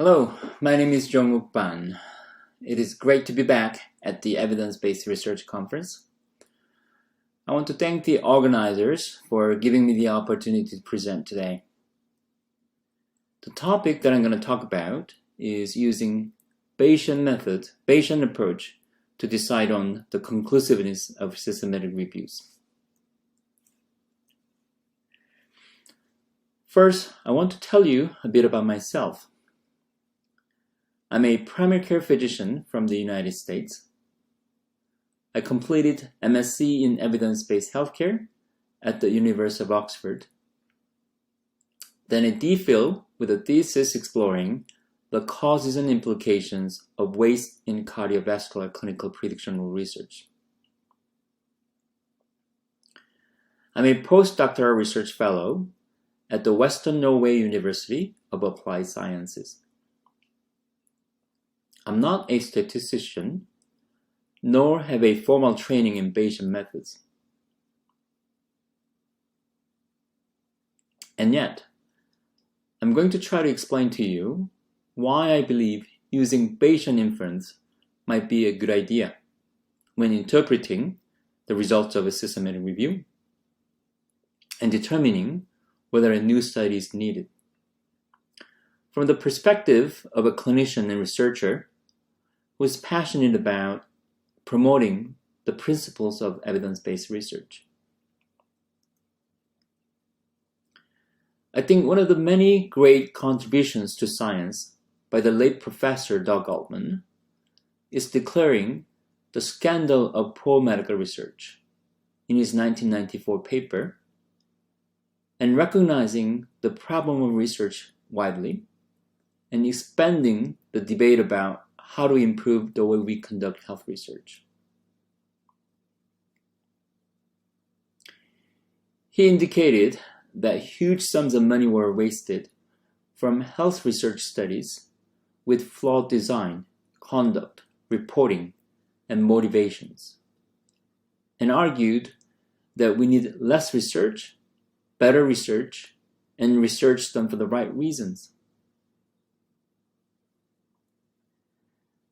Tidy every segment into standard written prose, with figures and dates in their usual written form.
Hello, my name is Jong-Wook Ban. It is great to be back at the Evidence-Based Research Conference. I want to thank the organizers for giving me the opportunity to present today. The topic that I'm going to talk about is using Bayesian approach to decide on the conclusiveness of systematic reviews. First, I want to tell you a bit about myself. I'm a primary care physician from the United States. I completed MSc in evidence-based healthcare at the University of Oxford. Then a DPhil with a thesis exploring the causes and implications of waste in cardiovascular clinical predictional research. I'm a Postdoctoral Research Fellow at the Western Norway University of Applied Sciences. I'm not a statistician, nor have a formal training in Bayesian methods. And yet, I'm going to try to explain to you why I believe using Bayesian inference might be a good idea when interpreting the results of a systematic review and determining whether a new study is needed. From the perspective of a clinician and researcher who is passionate about promoting the principles of evidence-based research. I think one of the many great contributions to science by the late Professor Doug Altman is declaring the scandal of poor medical research in his 1994 paper and recognizing the problem of research widely and expanding the debate about how to improve the way we conduct health research. He indicated that huge sums of money were wasted from health research studies with flawed design, conduct, reporting, and motivations, and argued that we need less research, better research, and research done for the right reasons.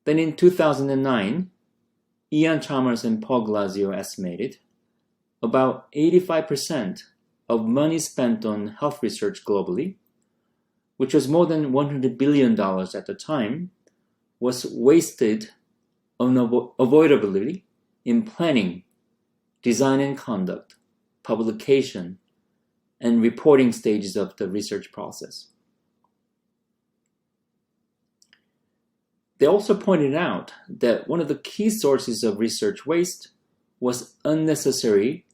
Then in 2009, Ian Chalmers and Paul Glasziou estimated about 85% of money spent on health research globally, which was more than $100 billion at the time, was wasted unavoidably in planning, design and conduct, publication, and reporting stages of the research process. They also pointed out that one of the key sources of research waste was unnecessary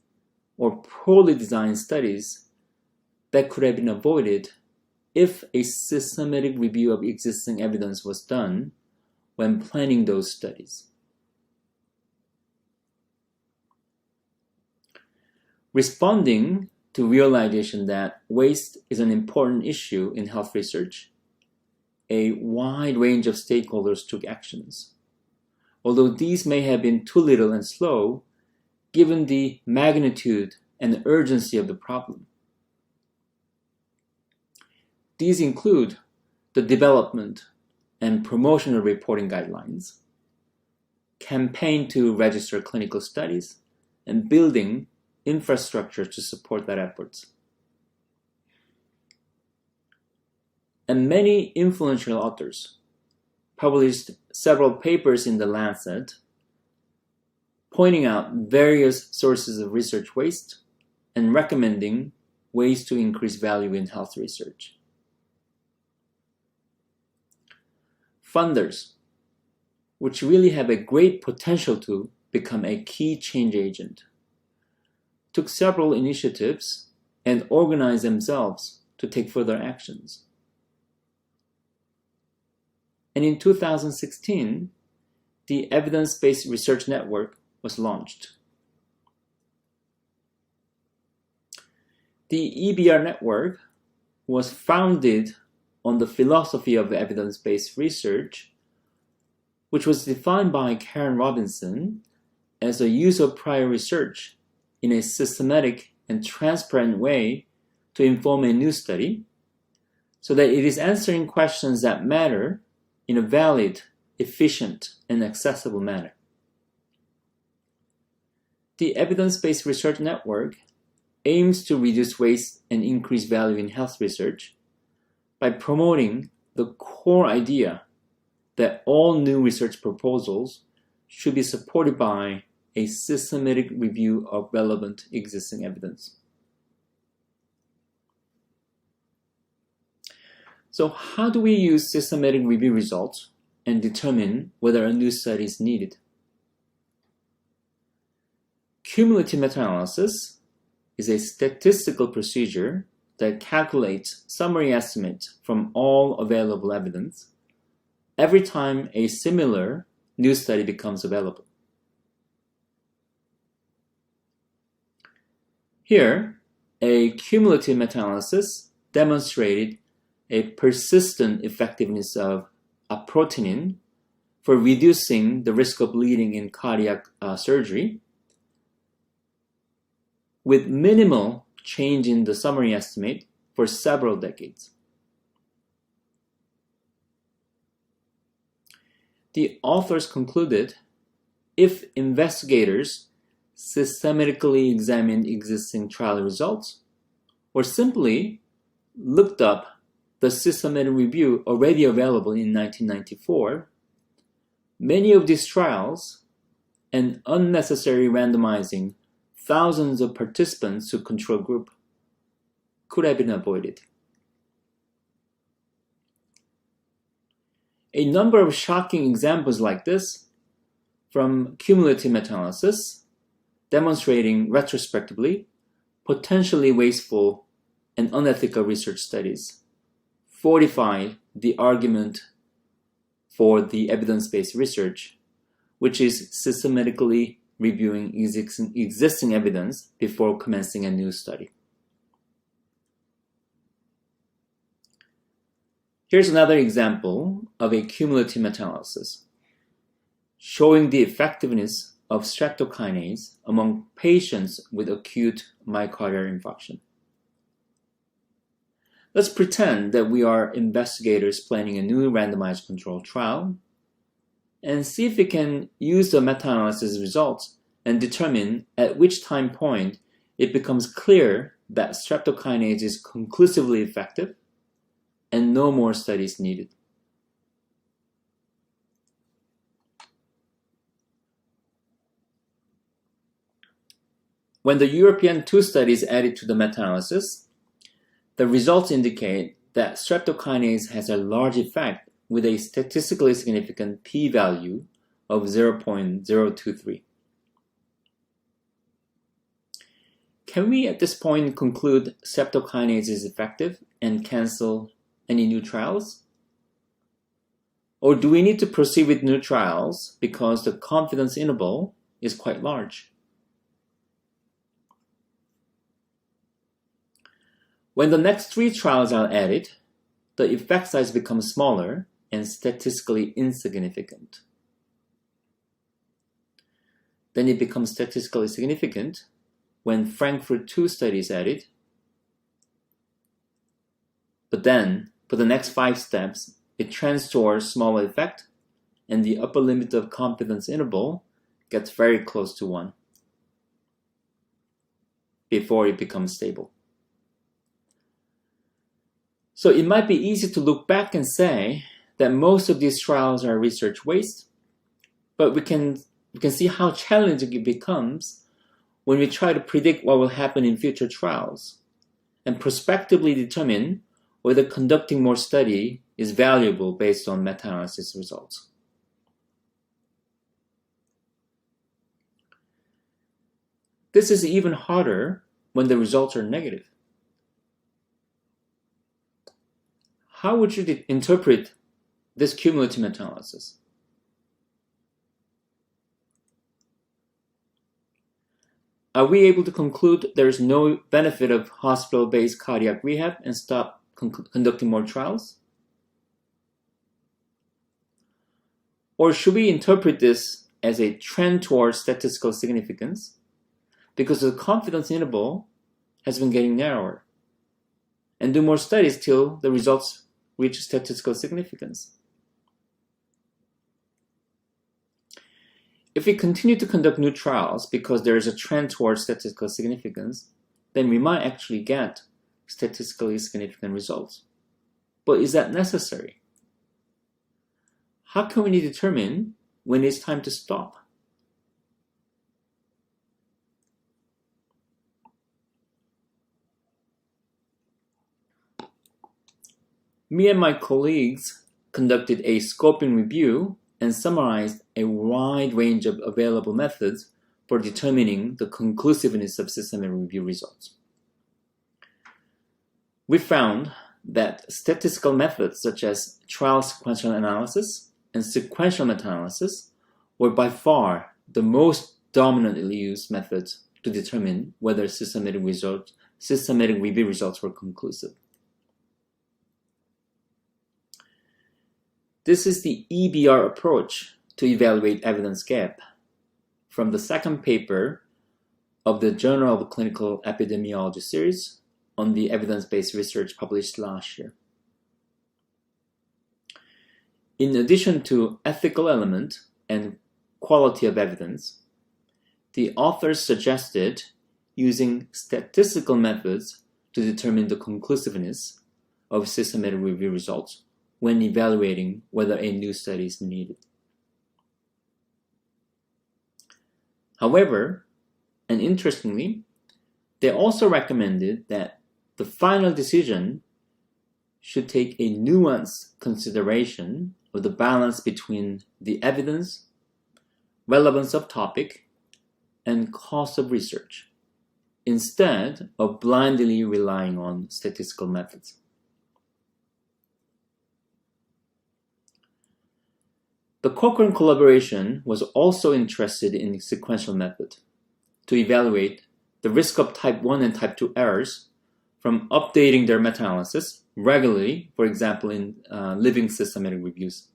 or poorly designed studies that could have been avoided if a systematic review of existing evidence was done when planning those studies. Responding to realization that waste is an important issue in health research, a wide range of stakeholders took actions, although these may have been too little and slow given the magnitude and urgency of the problem. These include the development and promotion of reporting guidelines, campaign to register clinical studies, and building infrastructure to support that efforts. And many influential authors published several papers in The Lancet pointing out various sources of research waste and recommending ways to increase value in health research. Funders, which really have a great potential to become a key change agent, took several initiatives and organized themselves to take further actions. And in 2016, the Evidence-Based Research Network was launched. The EBR network was founded on the philosophy of evidence-based research, which was defined by Karen Robinson as a use of prior research in a systematic and transparent way to inform a new study, so that it is answering questions that matter in a valid, efficient, and accessible manner. The evidence-based research network aims to reduce waste and increase value in health research by promoting the core idea that all new research proposals should be supported by a systematic review of relevant existing evidence. So how do we use systematic review results and determine whether a new study is needed? Cumulative meta-analysis is a statistical procedure that calculates summary estimates from all available evidence every time a similar new study becomes available. Here, a cumulative meta-analysis demonstrated a persistent effectiveness of aprotinin for reducing the risk of bleeding in cardiac surgery with minimal change in the summary estimate for several decades. The authors concluded if investigators systematically examined existing trial results or simply looked up the systematic review already available in 1994, many of these trials and unnecessary randomizing thousands of participants to control group could have been avoided. A number of shocking examples like this from cumulative meta-analysis demonstrating retrospectively potentially wasteful and unethical research studies fortify the argument for the evidence-based research, which is systematically reviewing existing evidence before commencing a new study. Here's another example of a cumulative meta-analysis showing the effectiveness of streptokinase among patients with acute myocardial infarction. Let's pretend that we are investigators planning a new randomized controlled trial and see if we can use the meta-analysis results and determine at which time point it becomes clear that streptokinase is conclusively effective and no more studies needed. When the European 2 studies added to the meta-analysis, the results indicate that streptokinase has a large effect with a statistically significant p-value of 0.023. Can we at this point conclude streptokinase is effective and cancel any new trials? Or do we need to proceed with new trials because the confidence interval is quite large? When the next 3 trials are added, the effect size becomes smaller and statistically insignificant. Then it becomes statistically significant when Frankfurt 2 study is added. But then, for the next 5 steps, it trends towards smaller effect and the upper limit of confidence interval gets very close to 1 before it becomes stable. So it might be easy to look back and say that most of these trials are research waste, but we can see how challenging it becomes when we try to predict what will happen in future trials and prospectively determine whether conducting more study is valuable based on meta-analysis results. This is even harder when the results are negative. How would you interpret this cumulative meta-analysis? Are we able to conclude there is no benefit of hospital-based cardiac rehab and stop conducting more trials? Or should we interpret this as a trend towards statistical significance because the confidence interval has been getting narrower? and do more studies till the results reach statistical significance. If we continue to conduct new trials because there is a trend towards statistical significance, then we might actually get statistically significant results. But is that necessary? How can we determine when it's time to stop? Me and my colleagues conducted a scoping review and summarized a wide range of available methods for determining the conclusiveness of systematic review results. We found that statistical methods such as trial sequential analysis and sequential meta-analysis were by far the most dominantly used methods to determine whether systematic review results were conclusive. This is the EBR approach to evaluate evidence gap from the second paper of the Journal of Clinical Epidemiology series on the evidence-based research published last year. In addition to ethical element and quality of evidence, the authors suggested using statistical methods to determine the conclusiveness of systematic review results when evaluating whether a new study is needed. However, and interestingly, they also recommended that the final decision should take a nuanced consideration of the balance between the evidence, relevance of topic, and cost of research, instead of blindly relying on statistical methods. The Cochrane collaboration was also interested in the sequential method to evaluate the risk of type 1 and type 2 errors from updating their meta-analysis regularly, for example, in living systematic reviews.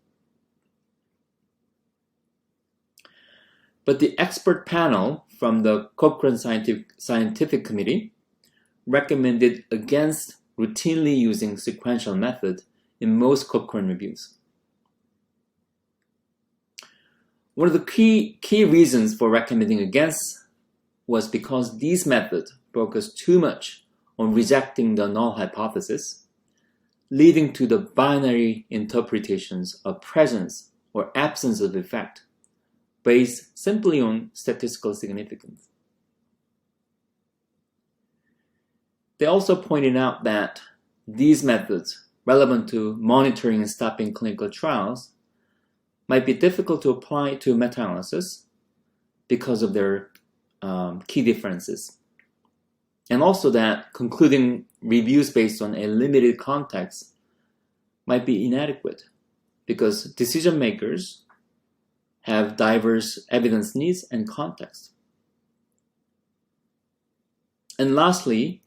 But the expert panel from the Cochrane Scientific Committee recommended against routinely using sequential method in most Cochrane reviews. One of the key reasons for recommending against was because these methods focus too much on rejecting the null hypothesis, leading to the binary interpretations of presence or absence of effect based simply on statistical significance. They also pointed out that these methods, relevant to monitoring and stopping clinical trials, might be difficult to apply to meta-analysis because of their key differences. And also that concluding reviews based on a limited context might be inadequate because decision makers have diverse evidence needs and context. And lastly,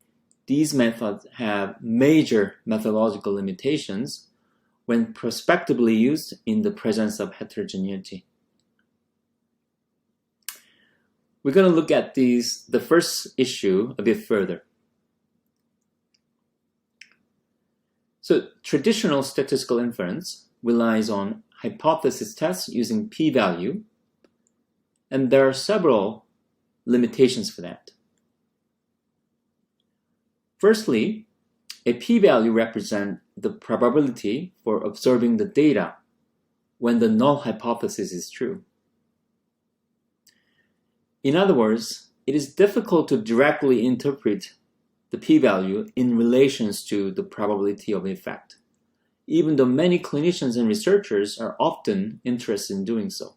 these methods have major methodological limitations when prospectively used in the presence of heterogeneity. We're going to look at the first issue a bit further. So traditional statistical inference relies on hypothesis tests using p-value, and there are several limitations for that. Firstly, a p-value represents the probability for observing the data when the null hypothesis is true. In other words, it is difficult to directly interpret the p-value in relations to the probability of effect, even though many clinicians and researchers are often interested in doing so.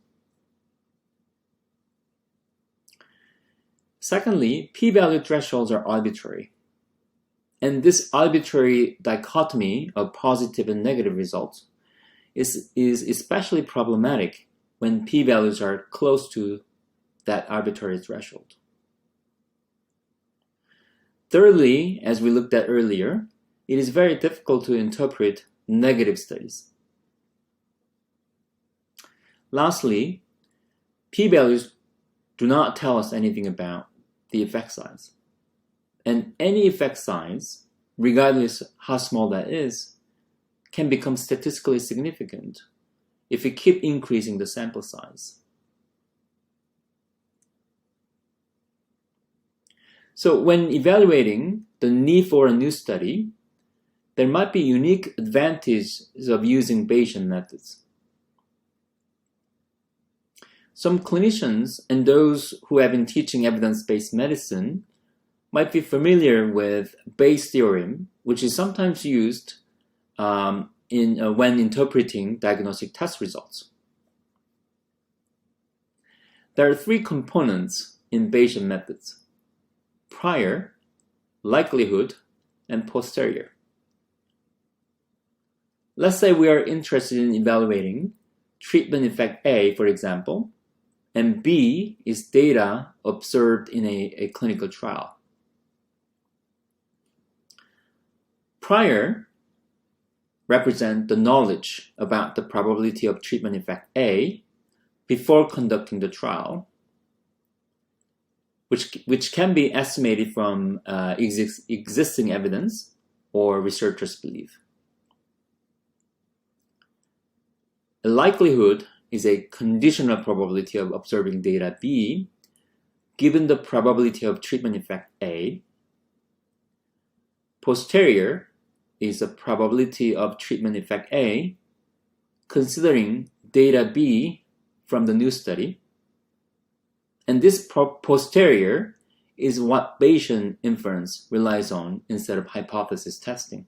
Secondly, p-value thresholds are arbitrary. And this arbitrary dichotomy of positive and negative results is especially problematic when p-values are close to that arbitrary threshold. Thirdly, as we looked at earlier, it is very difficult to interpret negative studies. Lastly, p-values do not tell us anything about the effect size. And any effect size regardless how small that is, can become statistically significant if we keep increasing the sample size. So when evaluating the need for a new study, there might be unique advantages of using Bayesian methods. Some clinicians and those who have been teaching evidence-based medicine might be familiar with Bayes' theorem, which is sometimes used when interpreting diagnostic test results. There are three components in Bayesian methods: prior, likelihood, and posterior. Let's say we are interested in evaluating treatment effect A, for example, and B is data observed in a clinical trial. Prior represent the knowledge about the probability of treatment effect A before conducting the trial, which can be estimated from existing evidence or researchers' belief. A likelihood is a conditional probability of observing data B given the probability of treatment effect A. Posterior is a probability of treatment effect A considering data B from the new study. And this posterior is what Bayesian inference relies on instead of hypothesis testing.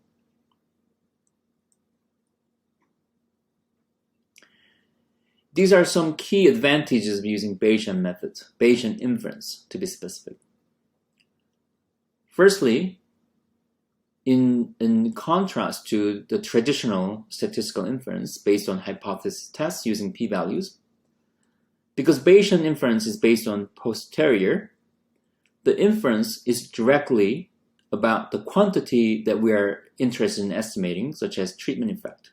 These are some key advantages of using Bayesian methods, Bayesian inference to be specific. Firstly, in contrast to the traditional statistical inference based on hypothesis tests using p-values, because Bayesian inference is based on posterior, the inference is directly about the quantity that we are interested in estimating, such as treatment effect.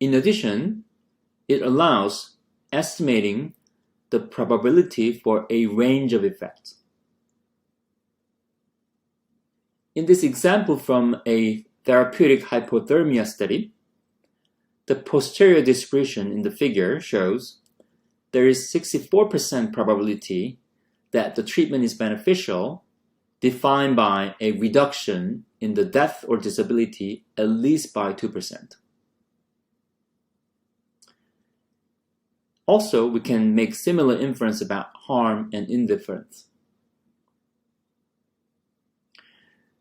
In addition, it allows estimating the probability for a range of effects. In this example from a therapeutic hypothermia study, the posterior distribution in the figure shows there is 64% probability that the treatment is beneficial, defined by a reduction in the death or disability at least by 2%. Also, we can make similar inference about harm and indifference.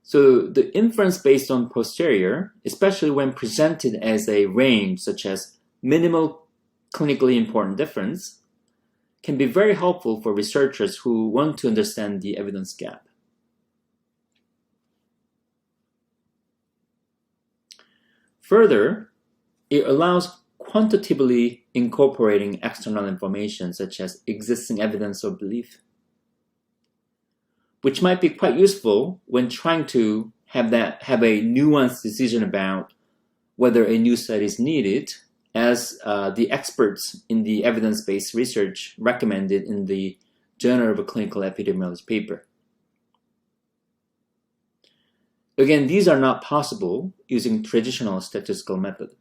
So the inference based on posterior, especially when presented as a range such as minimal clinically important difference, can be very helpful for researchers who want to understand the evidence gap. Further, it allows quantitatively incorporating external information such as existing evidence or belief, which might be quite useful when trying to have a nuanced decision about whether a new study is needed, as the experts in the evidence-based research recommended in the Journal of Clinical Epidemiology paper. Again, these are not possible using traditional statistical method.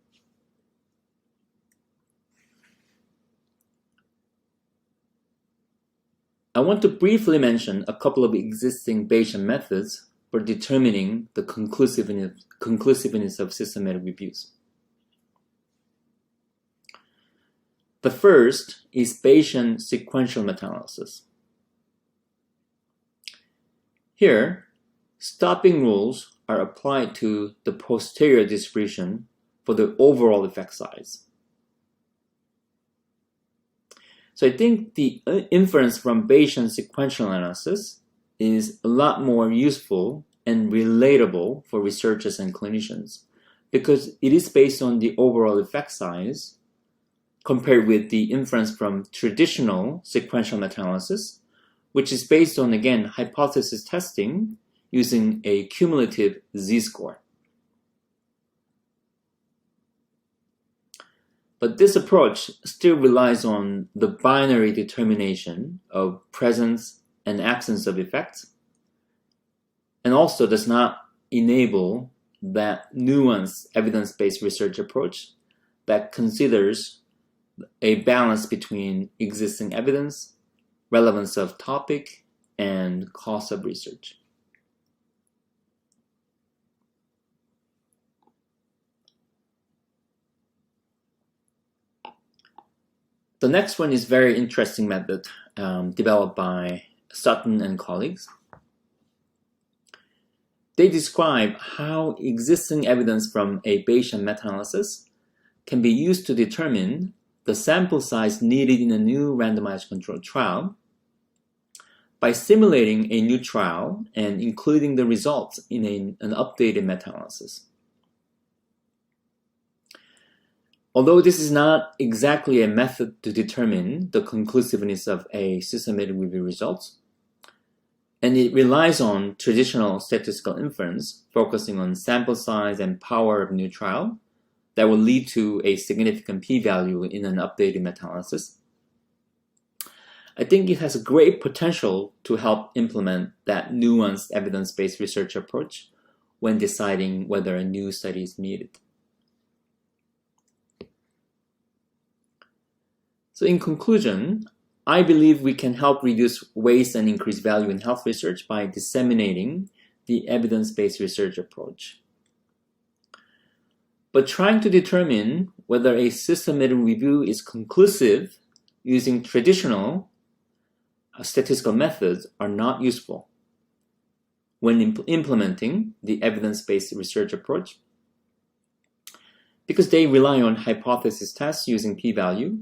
I want to briefly mention a couple of existing Bayesian methods for determining the conclusiveness of systematic reviews. The first is Bayesian sequential meta-analysis. Here, stopping rules are applied to the posterior distribution for the overall effect size. So I think the inference from Bayesian sequential analysis is a lot more useful and relatable for researchers and clinicians because it is based on the overall effect size compared with the inference from traditional sequential meta-analysis, which is based on, again, hypothesis testing using a cumulative z-score. But this approach still relies on the binary determination of presence and absence of effects, and also does not enable that nuanced evidence-based research approach that considers a balance between existing evidence, relevance of topic, and cost of research. The next one is a very interesting method developed by Sutton and colleagues. They describe how existing evidence from a Bayesian meta-analysis can be used to determine the sample size needed in a new randomized controlled trial by simulating a new trial and including the results in an updated meta-analysis. Although this is not exactly a method to determine the conclusiveness of a systematic review results, and it relies on traditional statistical inference focusing on sample size and power of new trial that will lead to a significant p-value in an updated meta-analysis, I think it has a great potential to help implement that nuanced evidence-based research approach when deciding whether a new study is needed. So in conclusion, I believe we can help reduce waste and increase value in health research by disseminating the evidence-based research approach. But trying to determine whether a systematic review is conclusive using traditional statistical methods are not useful when implementing the evidence-based research approach because they rely on hypothesis tests using p-value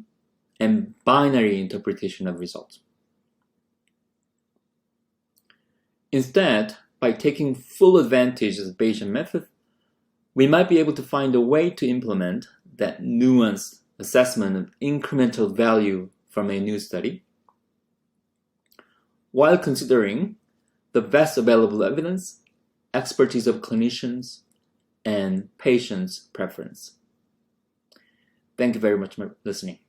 and binary interpretation of results. Instead, by taking full advantage of the Bayesian method, we might be able to find a way to implement that nuanced assessment of incremental value from a new study, while considering the best available evidence, expertise of clinicians, and patients' preference. Thank you very much for listening.